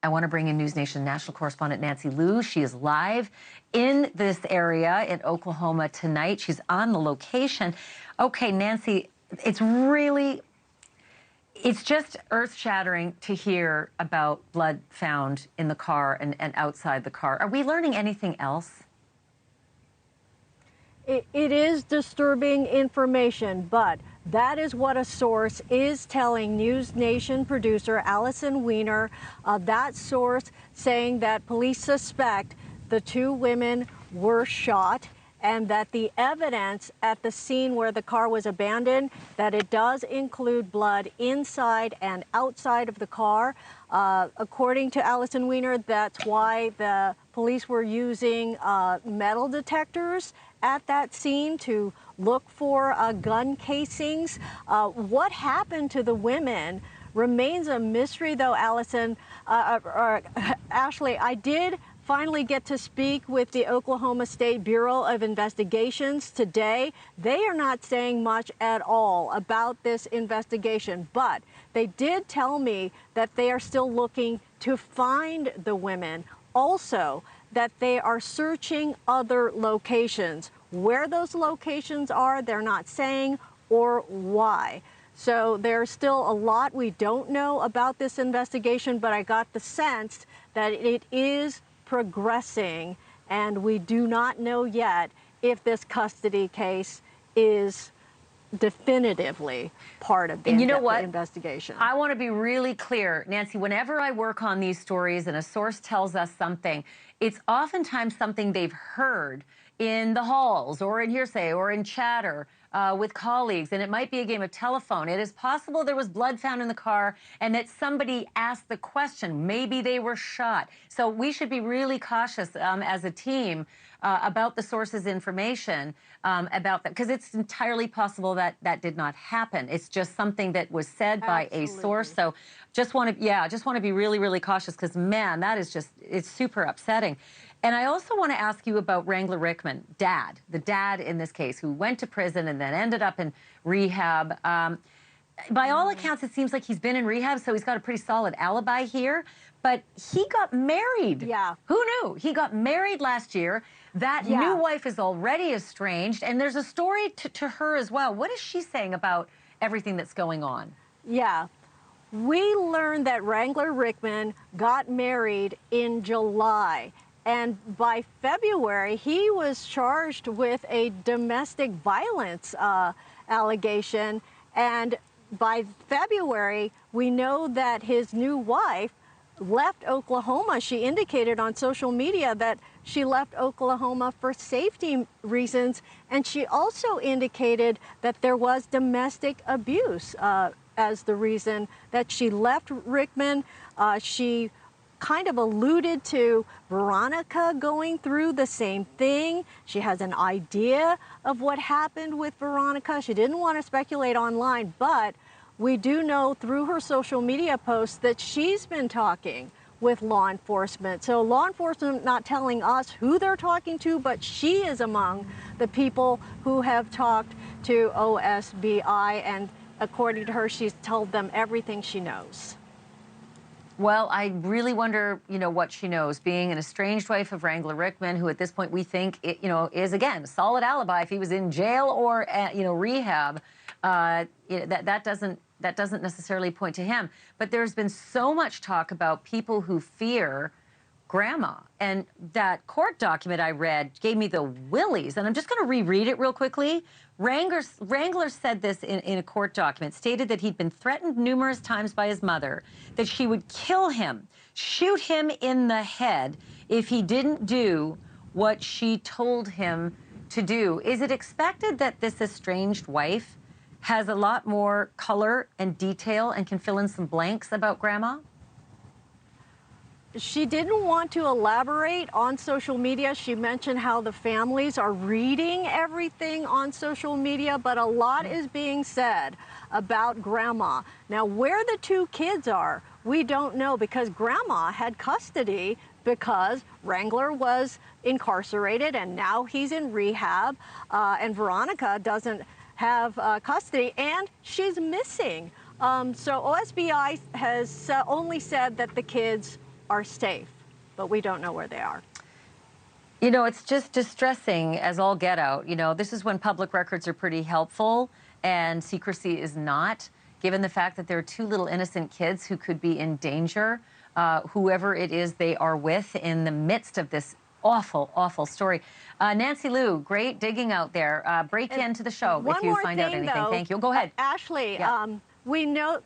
I want to bring in NewsNation national correspondent Nancy Liu. She is live in this area in Oklahoma tonight. She's on the location. Okay, Nancy, it's just earth-shattering to hear about blood found in the car and outside the car. Are we learning anything else? It is disturbing information, but that is what a source is telling NewsNation producer Allison Weiner. That source saying that police suspect the two women were shot and that the evidence at the scene where the car was abandoned, that it does include blood inside and outside of the car. According to Allison Weiner, that's why the police were using metal detectors at that scene to look for gun casings. What happened to the women remains a mystery, though, Allison. Ashleigh, I did finally get to speak with the Oklahoma State Bureau of Investigations today. They are not saying much at all about this investigation, but they did tell me that they are still looking to find the women. Also, that they are searching other locations. Where those locations are, they're not saying, or why. So there's still a lot we don't know about this investigation, but I got the sense that it is progressing, and we do not know yet if this custody case is definitively part of the investigation. I want to be really clear, Nancy, whenever I work on these stories and a source tells us something, it's oftentimes something they've heard in the halls or in hearsay or in chatter with colleagues, and it might be a game of telephone. It is possible there was blood found in the car and that somebody asked the question, maybe they were shot. So we should be really cautious as a team about the source's information about that, because it's entirely possible that that did not happen. It's just something that was said by a source. So just want to be really, really cautious, because man, that is just, it's super upsetting. And I also want to ask you about Wrangler Rickman, the dad in this case, who went to prison and then ended up in rehab. By all accounts, it seems like he's been in rehab, so he's got a pretty solid alibi here. But he got married. Yeah. Who knew? He got married last year. That new wife is already estranged, and there's a story to her as well. What is she saying about everything that's going on? Yeah. We learned that Wrangler Rickman got married in July. And by February, he was charged with a domestic violence allegation. And by February, we know that his new wife left Oklahoma. She indicated on social media that she left Oklahoma for safety reasons. And she also indicated that there was domestic abuse as the reason that she left Rickman. She kind of alluded to Veronica going through the same thing. She has an idea of what happened with Veronica. She didn't want to speculate online, but we do know through her social media posts that she's been talking with law enforcement. So law enforcement not telling us who they're talking to, but she is among the people who have talked to OSBI, and according to her, she's told them everything she knows. Well, I really wonder, what she knows. Being an estranged wife of Wrangler Rickman, who at this point we think, is, again, a solid alibi if he was in jail or, rehab, that doesn't necessarily point to him. But there's been so much talk about people who fear Grandma. And that court document I read gave me the willies. And I'm just going to reread it real quickly. Wrangler said this in a court document, stated that he'd been threatened numerous times by his mother, that she would kill him, shoot him in the head if he didn't do what she told him to do. Is it expected that this estranged wife has a lot more color and detail and can fill in some blanks about Grandma? She didn't want to elaborate on social media. She mentioned how the families are reading everything on social media, but a lot is being said about Grandma. Now, where the two kids are, we don't know, because Grandma had custody because Wrangler was incarcerated and now he's in rehab, and Veronica doesn't have custody, and she's missing. So OSBI has only said that the kids are safe, but we don't know where they are. You know, it's just distressing as all get out. You know, this is when public records are pretty helpful and secrecy is not, given the fact that there are two little innocent kids who could be in danger, whoever it is they are with in the midst of this awful, awful story. Nancy Liu, great digging out there. Break into the show if you find out anything. Though, Thank you. Go ahead. Ashleigh, Yeah. we know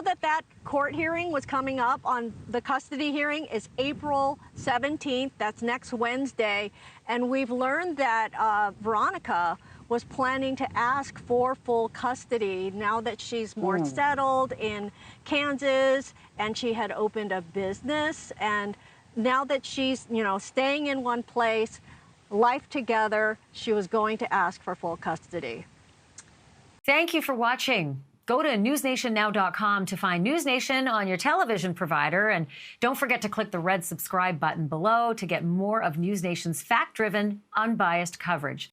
that court hearing was coming up. On the custody hearing is April 17th. That's next Wednesday. And we've learned that Veronica was planning to ask for full custody now that she's more settled in Kansas and she had opened a business. And now that she's, you know, staying in one place, life together, she was going to ask for full custody. Thank you for watching. Go to newsnationnow.com to find NewsNation on your television provider. And don't forget to click the red subscribe button below to get more of NewsNation's fact-driven, unbiased coverage.